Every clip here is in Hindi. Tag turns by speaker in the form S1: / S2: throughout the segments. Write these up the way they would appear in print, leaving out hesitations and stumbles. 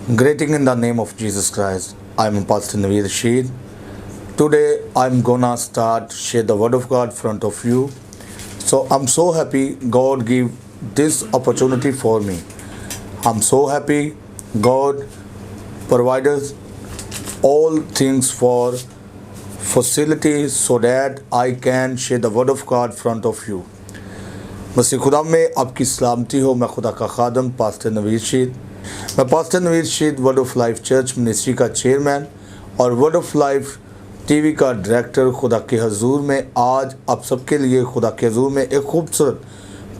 S1: Greeting in the name of Jesus Christ. I'm Pastor Naveed Rashid. Today I'm gonna start share the word of God in front of you. So I'm so happy God give this opportunity for me. I'm so happy God provides all things for facilities so that I can share the word of God in front of you. मसीह खुदा में आपकी सलामती हो। मैं खुदा का खादम पास्टर नवीद रशीद। मैं pastor Naveed Rashid word of life church ministry का चेयरमैन और वर्ड ऑफ लाइफ टीवी का डायरेक्टर खुदा के हजूर में आज आप सबके लिए खुदा के हजूर में एक खूबसूरत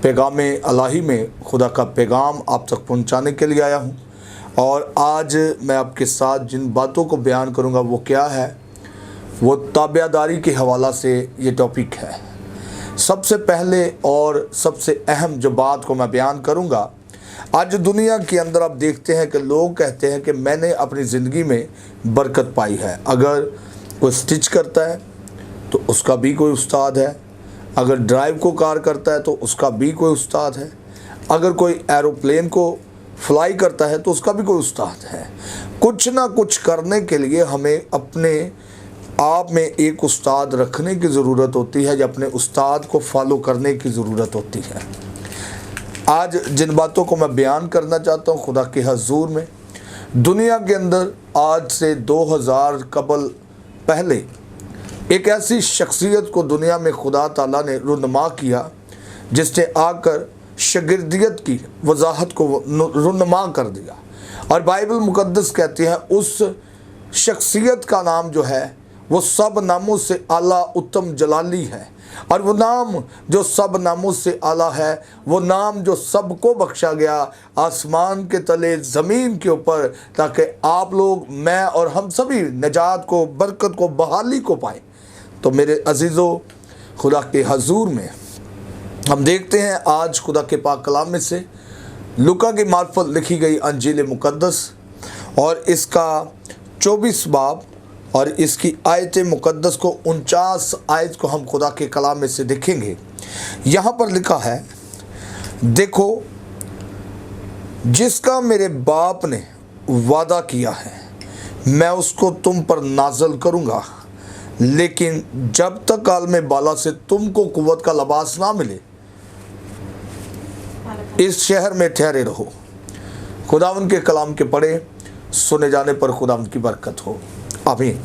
S1: पैगाम इलाही में खुदा का पैगाम आप तक पहुंचाने के लिए आया हूं। और आज मैं आपके साथ जिन बातों को बयान करूंगा वो क्या है, वो ताबेदारी के हवाला से ये टॉपिक है। सबसे पहले और सबसे अहम जो बात को मैं बयान करूंगा, आज दुनिया के अंदर आप देखते हैं कि लोग कहते हैं कि मैंने अपनी ज़िंदगी में बरकत पाई है। अगर कोई स्टिच करता है तो उसका भी कोई उस्ताद है, अगर ड्राइव को कार करता है तो उसका भी कोई उस्ताद है, अगर कोई एरोप्लेन को फ्लाई करता है तो उसका भी कोई उस्ताद है। कुछ ना कुछ करने के लिए हमें अपने आप में एक उस्ताद रखने की ज़रूरत होती है या अपने उस्ताद को फॉलो करने की ज़रूरत होती है। आज जिन बातों को मैं बयान करना चाहता हूँ खुदा के हजूर में, दुनिया के अंदर आज से 2000 कबल पहले एक ऐसी शख्सियत को दुनिया में खुदा ताला ने रुनमा किया जिसने आकर शागिर्दियत की वजाहत को रुनमा कर दिया। और बाइबल मुकद्दस कहती है उस शख्सियत का नाम जो है वो सब नामों से आला उत्तम जलाली है। और वो नाम जो सब नामों से आला है, वो नाम जो सबको बख्शा गया आसमान के तले ज़मीन के ऊपर, ताकि आप लोग, मैं और हम सभी निजात को, बरकत को, बहाली को पाएँ। तो मेरे अजीज़ों, खुदा के हजूर में हम देखते हैं आज खुदा के पाक कलाम में से लूका की मार्फत लिखी गई अंजील मुकद्दस और इसका 24 बाब और इसकी आयत मुकद्दस को 49 आयत को हम खुदा के कलाम में से देखेंगे। यहाँ पर लिखा है, देखो जिसका मेरे बाप ने वादा किया है मैं उसको तुम पर नाजल करूँगा, लेकिन जब तक काल में बाला से तुमको कुव्वत का लिबास ना मिले इस शहर में ठहरे रहो। खुदा उनके कलाम के पढ़े सुने जाने पर खुदा उनकी बरकत हो, आमीन।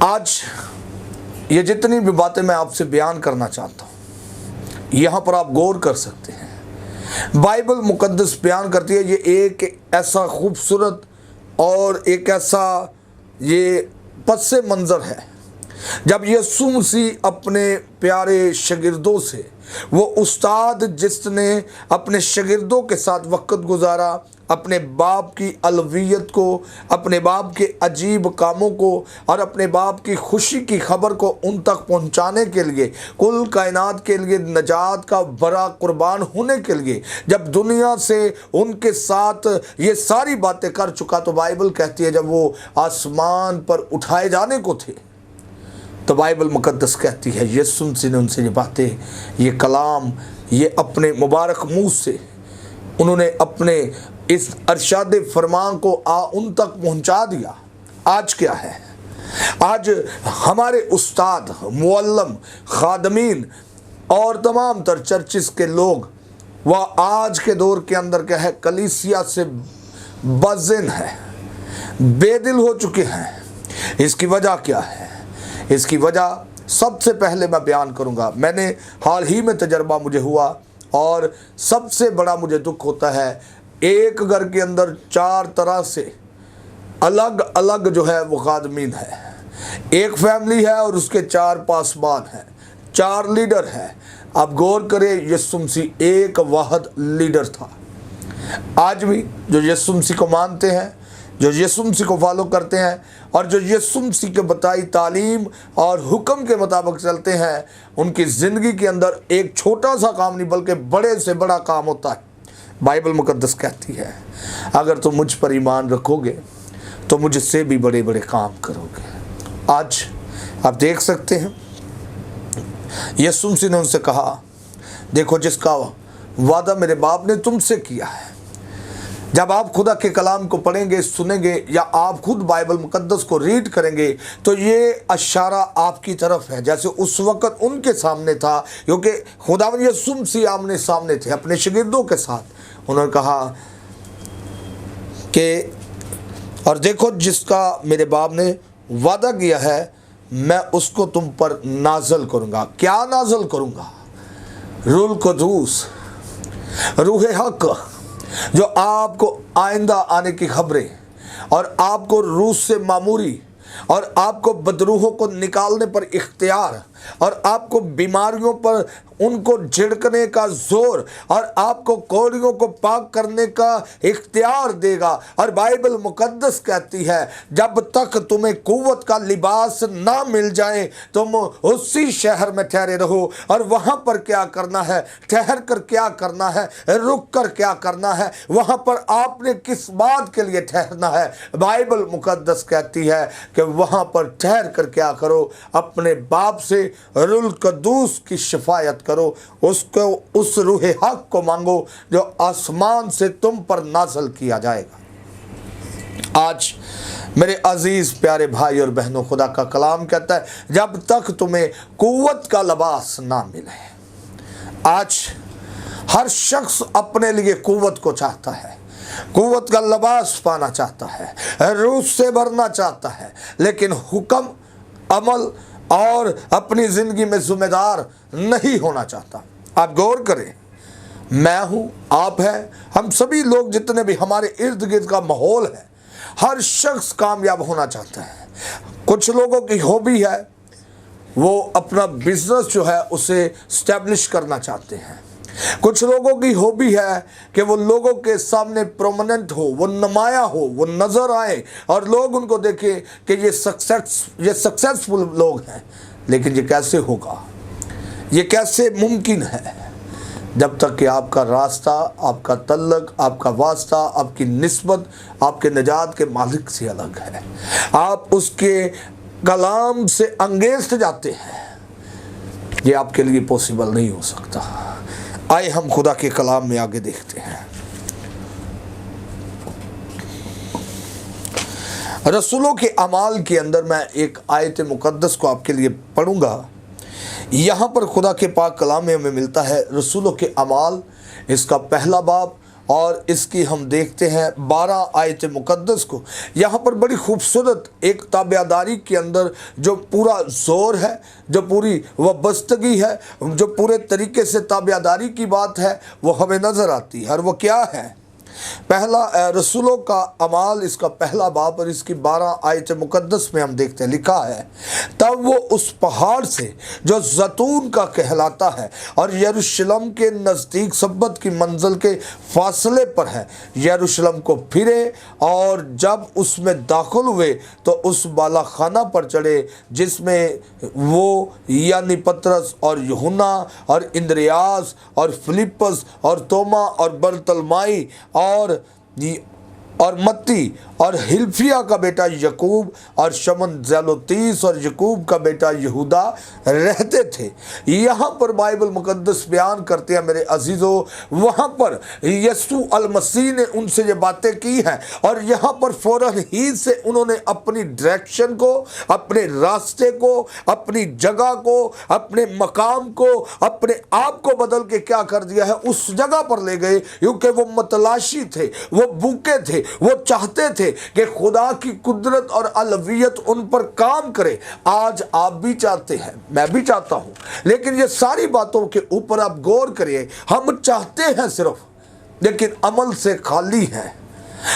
S1: आज ये जितनी भी बातें मैं आपसे बयान करना चाहता हूँ यहाँ पर आप गौर कर सकते हैं। बाइबल मुकद्दस बयान करती है, ये एक ऐसा खूबसूरत और एक ऐसा ये पस्से मंज़र है जब यीशु मसीह अपने प्यारे शागिर्दों से, वो उस्ताद जिसने अपने शागिर्दों के साथ वक्त गुजारा, अपने बाप की अलवियत को, अपने बाप के अजीब कामों को और अपने बाप की खुशी की खबर को उन तक पहुंचाने के लिए, कुल कायनात के लिए नजात का बड़ा कुर्बान होने के लिए जब दुनिया से उनके साथ ये सारी बातें कर चुका, तो बाइबल कहती है जब वो आसमान पर उठाए जाने को थे तो बाइबल मुकद्दस कहती है यीशु मसीह ने उनसे ये बातें, ये कलाम, ये अपने मुबारक मुँह से उन्होंने अपने इस अरशाद फरमान को उन तक पहुंचा दिया। आज क्या है, आज हमारे उस्ताद, मुअल्लम, खादमीन और तमाम तर चर्चिस के लोग वह आज के दौर के अंदर क्या है, कलीसिया से बज़िन है, बेदिल हो चुके हैं। इसकी वजह क्या है? इसकी वजह सबसे पहले मैं बयान करूंगा। मैंने हाल ही में तजर्बा मुझे हुआ और सबसे बड़ा मुझे दुख होता है, एक घर के अंदर 4 तरह से अलग अलग जो है वो खादमीन है। एक फैमिली है और उसके 4 पासबान हैं, 4 लीडर हैं। अब गौर करें, यीशु मसीह एक वाहिद लीडर था। आज भी जो यीशु मसीह को मानते हैं, जो यीशु मसीह को फॉलो करते हैं और जो यीशु मसीह के बताई तालीम और हुक्म के मुताबिक चलते हैं, उनकी ज़िंदगी के अंदर एक छोटा सा काम नहीं बल्कि बड़े से बड़ा काम होता है। बाइबल मुकद्दस कहती है अगर तुम मुझ पर ईमान रखोगे तो मुझसे भी बड़े बड़े काम करोगे। आज आप देख सकते हैं यीशु मसीह ने उनसे कहा, देखो जिसका वादा मेरे बाप ने तुमसे किया है जब आप खुदा के कलाम को पढ़ेंगे, सुनेंगे, या आप खुद बाइबल मुकद्दस को रीड करेंगे, तो ये इशारा आपकी तरफ है, जैसे उस वक़्त उनके सामने था, क्योंकि खुदावंद यीशु मसीह आमने सामने थे अपने शागिर्दों के साथ। उन्होंने कहा कि और देखो, जिसका मेरे बाप ने वादा किया है, मैं उसको तुम पर नाज़िल करूँगा। क्या नाज़िल करूँगा? रूल कुदूस, रूह हक, जो आपको आइंदा आने की खबरें, और आपको रूस से मामूरी, और आपको बदरूहों को निकालने पर इख्तियार, और आपको बीमारियों पर उनको झिड़कने का जोर, और आपको कोड़ियों को पाक करने का इख्तियार देगा। और बाइबल मुकद्दस कहती है, जब तक तुम्हें कुव्वत का लिबास ना मिल जाए, तुम उसी शहर में ठहरे रहो। और वहाँ पर क्या करना है, ठहर कर क्या करना है, रुक कर क्या करना है, वहाँ पर आपने किस बात के लिए ठहरना है। बाइबल मुकद्दस कहती है कि वहाँ पर ठहर कर क्या करो, अपने बाप से रुल कदूस की शिफायत करो, उसको, उस रूह हक को मांगो जो आसमान से तुम पर नाज़िल किया जाएगा। आज मेरे अजीज प्यारे भाई और बहनों, खुदा का कलाम कहता है, जब तक तुम्हें कुव्वत का लिबास ना मिले। आज हर शख्स अपने लिए कुव्वत को चाहता है, कुव्वत का लिबास पाना चाहता है, रूह से भरना चाहता है, लेकिन हुक्म, अमल और अपनी ज़िंदगी में जिम्मेदार नहीं होना चाहता। आप गौर करें, मैं हूँ, आप हैं, हम सभी लोग जितने भी हमारे इर्द गिर्द का माहौल है, हर शख्स कामयाब होना चाहता है। कुछ लोगों की हॉबी है, वो अपना बिजनेस जो है उसे स्टैब्लिश करना चाहते हैं। कुछ लोगों की हॉबी है कि वो लोगों के सामने प्रोमिनेंट हो, वो नुमाया हो, वो नज़र आए और लोग उनको देखें कि ये सक्सेसफुल लोग हैं। लेकिन ये कैसे होगा, ये कैसे मुमकिन है, जब तक कि आपका रास्ता, आपका तल्लक, आपका वास्ता, आपकी निस्बत आपके निजात के मालिक से अलग है। आप उसके कलाम से अंगेज़ जाते हैं, ये आपके लिए पॉसिबल नहीं हो सकता। आइए हम खुदा के कलाम में आगे देखते हैं। रसूलों के अमाल के अंदर मैं एक आयत मुकद्दस को आपके लिए पढ़ूंगा। यहाँ पर खुदा के पाक कलाम में हमें मिलता है रसूलों के अमाल, इसका पहला बाब, और इसकी हम देखते हैं 12 आयत मुकद्दस को। यहाँ पर बड़ी खूबसूरत एक ताबेदारी के अंदर जो पूरा ज़ोर है, जो पूरी वाबस्तगी है, जो पूरे तरीके से ताबेदारी की बात है, वो हमें नज़र आती है। और वो क्या है? पहला रसूलों का अमाल, इसका पहला बाब और इसकी 12 आयत मुकद्दस में हम देखते हैं, लिखा है, तब वो उस पहाड़ से जो जैतून का कहलाता है और यरूशलेम के नज़दीक सब्बत की मंजिल के फासले पर है, यरूशलेम को फिरे, और जब उसमें दाखिल हुए तो उस बाला खाना पर चढ़े जिसमें वो यानी पतरस और यूहन्ना और इंद्रियास और फिलिप्पस और तोमा और बरतलमाई और मत्ती और हिल्फिया का बेटा यकूब और शमन ज़ेलोतीस और यकूब का बेटा यहूदा रहते थे। यहाँ पर बाइबल मुकद्दस बयान करते हैं मेरे अजीज़ों, वहाँ पर यीशु अल मसीह ने उनसे ये बातें की हैं, और यहाँ पर फ़ौरन ही से उन्होंने अपनी डायरेक्शन को, अपने रास्ते को, अपनी जगह को, अपने मकाम को, अपने आप को बदल के क्या कर दिया है, उस जगह पर ले गए, क्योंकि वो मतलाशी थे, वो भूखे थे, वो चाहते थे कि खुदा की कुदरत और अलवियत उन पर काम करे। आज आप भी चाहते हैं, मैं भी चाहता हूं, लेकिन ये सारी बातों के ऊपर आप गौर करिए। हम चाहते हैं सिर्फ, लेकिन अमल से खाली है।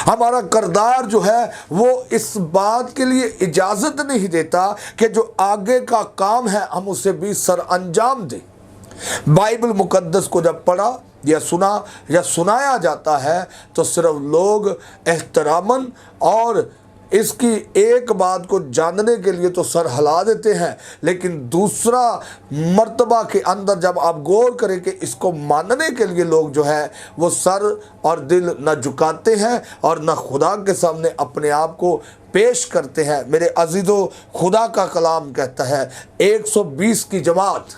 S1: हमारा किरदार जो है वो इस बात के लिए इजाज़त नहीं देता कि जो आगे का काम है हम उसे भी सर अंजाम दें। बाइबल मुकद्दस को जब पढ़ा या सुना या सुनाया जाता है तो सिर्फ लोग एहतरामन और इसकी एक बात को जानने के लिए तो सर हिला देते हैं, लेकिन दूसरा मर्तबा के अंदर जब आप गौर करें कि इसको मानने के लिए लोग जो है वो सर और दिल न झुकाते हैं और न खुदा के सामने अपने आप को पेश करते हैं। मेरे अजीज़ों, खुदा का कलाम कहता है 120 की जमात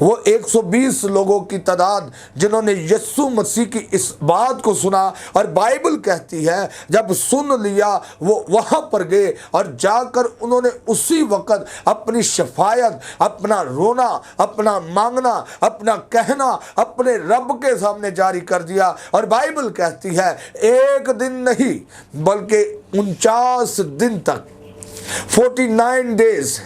S1: वो 120 लोगों की तादाद जिन्होंने यीशु मसीह की इस बात को सुना, और बाइबल कहती है जब सुन लिया वो वहां पर गए और जाकर उन्होंने उसी वक्त अपनी शफायत, अपना रोना, अपना मांगना, अपना कहना अपने रब के सामने जारी कर दिया। और बाइबल कहती है एक दिन नहीं बल्कि 49 दिन तक 49 डेज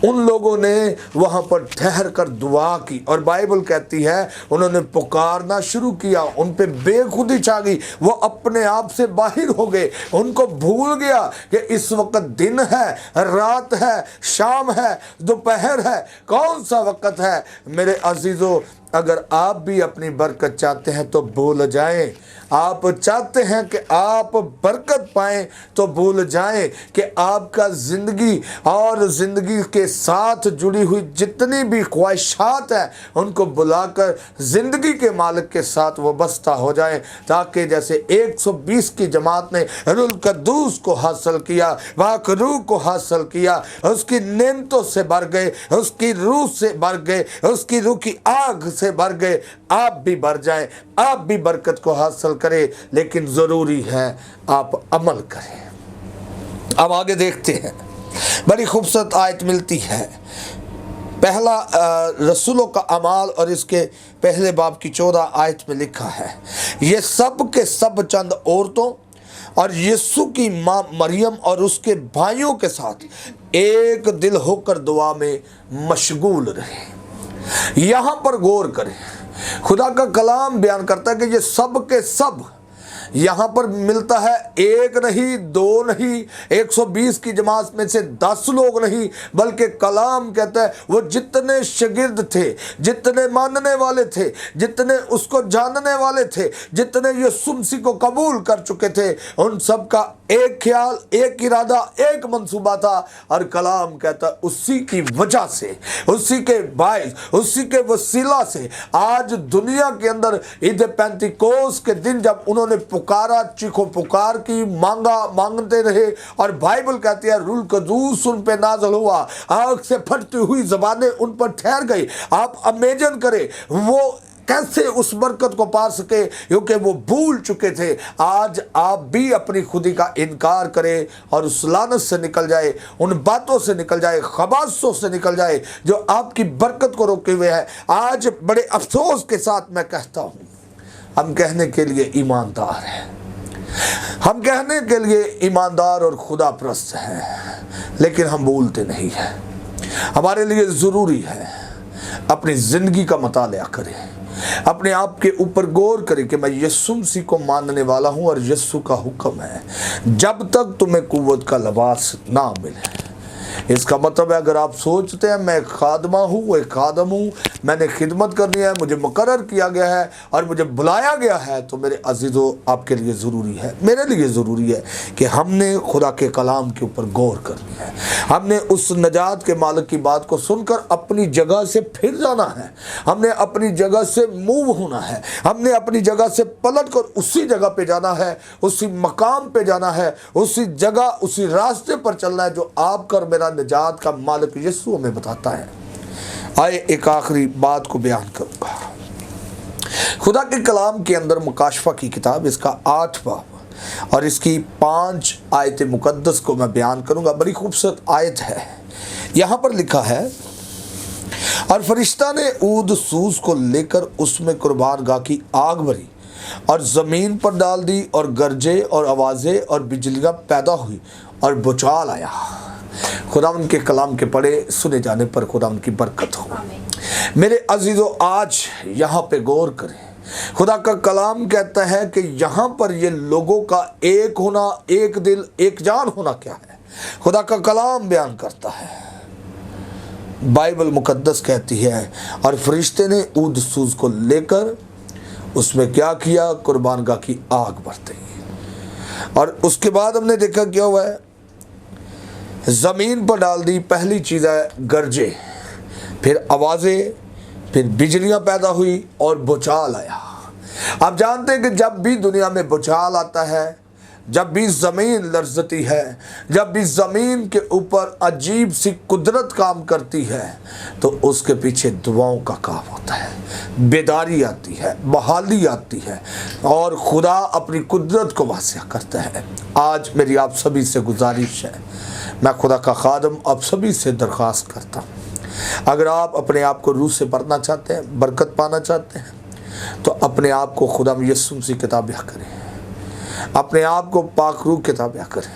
S1: उन लोगों ने वहां पर ठहर कर दुआ की। और बाइबल कहती है उन्होंने पुकारना शुरू किया, उन पे बेखुदी छा गई, वो अपने आप से बाहर हो गए। उनको भूल गया कि इस वक्त दिन है, रात है, शाम है, दोपहर है, कौन सा वक्त है। मेरे अजीजों, अगर आप भी अपनी बरकत चाहते हैं तो भूल जाएं। आप चाहते हैं कि आप बरकत पाएं तो भूल जाएं कि आपका ज़िंदगी और ज़िंदगी के साथ जुड़ी हुई जितनी भी ख्वाहिशात हैं उनको बुलाकर ज़िंदगी के मालिक के साथ वो बस्ता हो जाएं, ताकि जैसे 120 की जमात ने रुल कद्दूस को हासिल किया, वाकरू को हासिल किया, उसकी नेमतों से भर गए, उसकी रूह से भर गए, उसकी रूह की आग से भर गए। आप भी भर जाएं, आप भी बरकत को हासिल करें, लेकिन ज़रूरी है आप अमल करें। अब आगे देखते हैं, बड़ी खूबसूरत आयत मिलती है। पहला रसूलों का अमाल और इसके पहले बाब की 14 आयत में लिखा है, ये सब के सब चंद औरतों और यीशु की माँ मरियम और उसके भाइयों के साथ एक दिल होकर दुआ में मशगूल रहे। यहाँ पर गौर करें, खुदा का कलाम बयान करता है कि ये सब के सब यहाँ पर मिलता है, एक नहीं, दो नहीं, 120 की जमात में से 10 लोग नहीं, बल्कि कलाम कहता है वो जितने शागिर्द थे, जितने मानने वाले थे, जितने उसको जानने वाले थे, जितने यीशु मसीह को कबूल कर चुके थे, उन सब का एक ख्याल, एक इरादा, एक मंसूबा था। और कलाम कहता है उसी की वजह से, उसी के बायस, उसी के वसीला से आज दुनिया के अंदर ईद पेंतिकोस के दिन जब उन्होंने पुकारा, चीखो पुकार की, मांगा, मांगते रहे, और बाइबल कहती है रूल कदूस उन पे नाज़िल हुआ, आग से फटती हुई ज़बानें उन पर ठहर गई। आप इमेजिन करें वो कैसे उस बरकत को पा सके, क्योंकि वो भूल चुके थे। आज आप भी अपनी खुदी का इनकार करें और उस लानत से निकल जाए, उन बातों से निकल जाए, खबासों से निकल जाए जो आपकी बरकत को रोके हुए है। आज बड़े अफसोस के साथ मैं कहता हूँ, हम कहने के लिए ईमानदार हैं, हम कहने के लिए ईमानदार और खुदा परस्त हैं, लेकिन हम बोलते नहीं हैं। हमारे लिए ज़रूरी है अपनी ज़िंदगी का मुताला करें, अपने आप के ऊपर गौर करें कि मैं यीशु मसीह को मानने वाला हूँ और यीशु का हुक्म है जब तक तुम्हें कुव्वत का लिबास ना मिले। इसका मतलब है अगर आप सोचते हैं मैं खादमा हूँ, एक खादम हूँ, मैंने खिदमत करनी है, मुझे मुकर्रर किया गया है और मुझे बुलाया गया है, तो मेरे अजीज़ों आपके लिए ज़रूरी है, मेरे लिए ज़रूरी है कि हमने खुदा के कलाम के ऊपर गौर करनी है। हमने उस नजात के मालिक की बात को सुनकर अपनी जगह से फिर जाना है, हमने अपनी जगह से मूव होना है, हमने अपनी जगह से पलट कर उसी जगह पे जाना है, उसी मकाम पे जाना है, उसी जगह, उसी रास्ते पर चलना है जो आपका और मेरा निजात का मालिक यीशु हमें बताता है। आए एक आखिरी बात को बयान करूंगा। खुदा के कलाम के अंदर मुकाशफा की किताब, इसका 8 बाब और इसकी 5 आयत मुकद्दस को मैं बयान करूंगा। बड़ी खूबसूरत आयत है। यहाँ पर लिखा है, और फरिश्ता ने ऊद सूस को लेकर उसमें कुर्बान गाह की आग भरी और ज़मीन पर डाल दी, और गरजे और आवाज़ें और बिजलियाँ पैदा हुई और भूचाल आया। खुदा उनके कलाम के पढ़े सुने जाने पर खुदा उनकी बरकत हो। मेरे अजीज़ों, आज यहाँ पे गौर करें, खुदा का कलाम कहता है कि यहाँ पर ये लोगों का एक होना, एक दिल, एक जान होना क्या है, खुदा का कलाम बयान करता है। बाइबल मुकद्दस कहती है, और फरिश्ते ने ऊद सूज को लेकर उसमें क्या किया, कुर्बान गाह की आग भरते। और उसके बाद हमने देखा क्या हुआ है, ज़मीन पर डाल दी। पहली चीज़ है गरजे, फिर आवाज़ें, फिर बिजलियाँ पैदा हुई और भूचाल आया। आप जानते हैं कि जब भी दुनिया में भूचाल आता है, जब भी ज़मीन लर्ज़ती है, जब भी ज़मीन के ऊपर अजीब सी कुदरत काम करती है, तो उसके पीछे दुआओं का काम होता है, बेदारी आती है, बहाली आती है और खुदा अपनी कुदरत को वासिया करता है। आज मेरी आप सभी से गुजारिश है, मैं खुदा का खादम आप सभी से दरख्वास्त करता हूँ, अगर आप अपने आप को रूह से भरना चाहते हैं, बरकत पाना चाहते हैं, तो अपने आप को खुदा में यीशु मसीह की ताबिया करें, अपने आप को पाक रूह की ताबिया करें।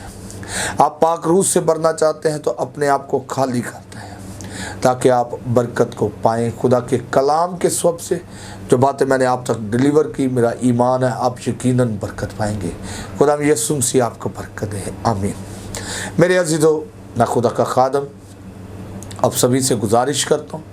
S1: आप पाक रूह से भरना चाहते हैं तो अपने आप को खाली करते हैं ताकि आप बरकत को पाएँ। खुदा के कलाम के स्वब से जो बातें मैंने आप तक डिलीवर की, मेरा ईमान है आप यकीनन बरकत पाएंगे। खुदा में यीशु मसीह आपको बरकत दे, आमीन। मेरे अज़ीज़ों, मैं खुदा का खादम आप सभी से गुजारिश करता हूँ,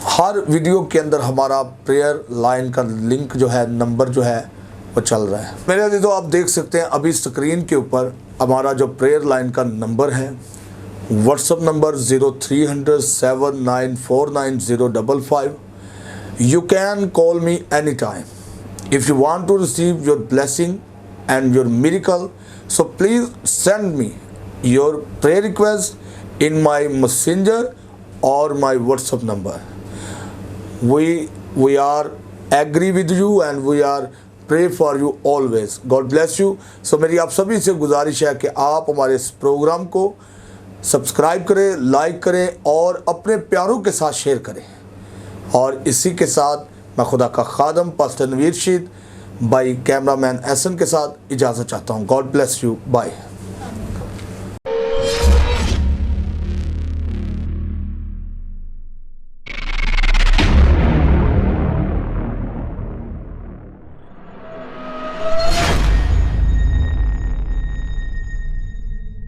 S1: हर वीडियो के अंदर हमारा प्रेयर लाइन का लिंक जो है, नंबर जो है वो चल रहा है। मेरे अज़ीज़ों, आप देख सकते हैं अभी स्क्रीन के ऊपर हमारा जो प्रेयर लाइन का नंबर है, WhatsApp number 0300 7949 You can call me anytime if you want to receive your blessing and your miracle. So please send me your prayer request in my messenger or my WhatsApp number. We are agree with you and we are pray for you always. God bless you. So मेरी आप सभी से गुजारिश है कि आप हमारे इस प्रोग्राम को सब्सक्राइब करें, लाइक करें और अपने प्यारों के साथ शेयर करें। और इसी के साथ मैं खुदा का खादम पास्टर नवीर रशीद भाई कैमरामैन एहसन के साथ इजाज़त चाहता हूँ। God bless you, bye.